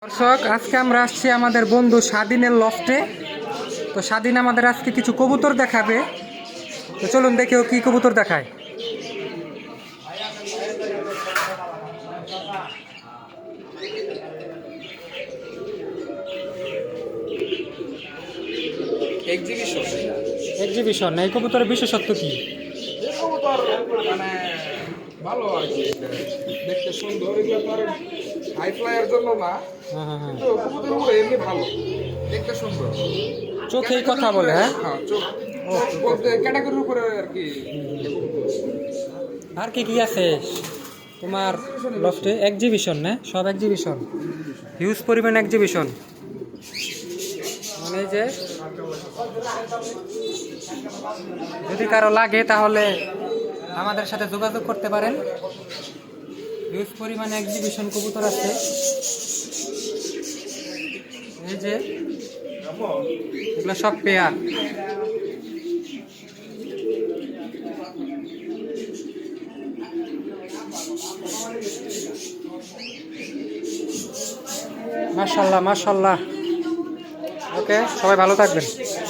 দর্শক, আজকে আমরা আসছি আমাদের বন্ধু স্বাধীনের লফটে। তো স্বাধীন আমাদের আজকে কিছু কবুতর দেখাবে। তো চলুন দেখি ও কি কবুতর দেখায়। এক্সিবিশন এই কবুতরের বিশেষত্ব কি? কবুতর মানে ভালো আর কি, দেখতে সুন্দর। এগুলো তো আর হাই ফ্লাইয়ের জন্য না, হ্যাঁ হ্যাঁ হ্যাঁ, কিন্তু কবুতর গুলো এমনি ভালো, দেখতে সুন্দর। চোখেই কথা বলে। হ্যাঁ, হ্যাঁ, চোখ বলতে ক্যাটাগরির উপরে আর কি। আর কি কি আছে তোমার লফটে? এক্সিবিশন না, সব এক্সিবিশন, হিউজ পরিমাণ এক্সিবিশন। মানে এই যে যদি কারো লাগে তাহলে আমাদের সাথে যোগাযোগ করতে পারেন। হিউজ পরিমাণে এক্সিবিশন কবুতর আছে। এই যে এগুলো সব পেয়ার। মাশাল্লাহ মাশাল্লাহ। ওকে, সবাই ভালো থাকবেন।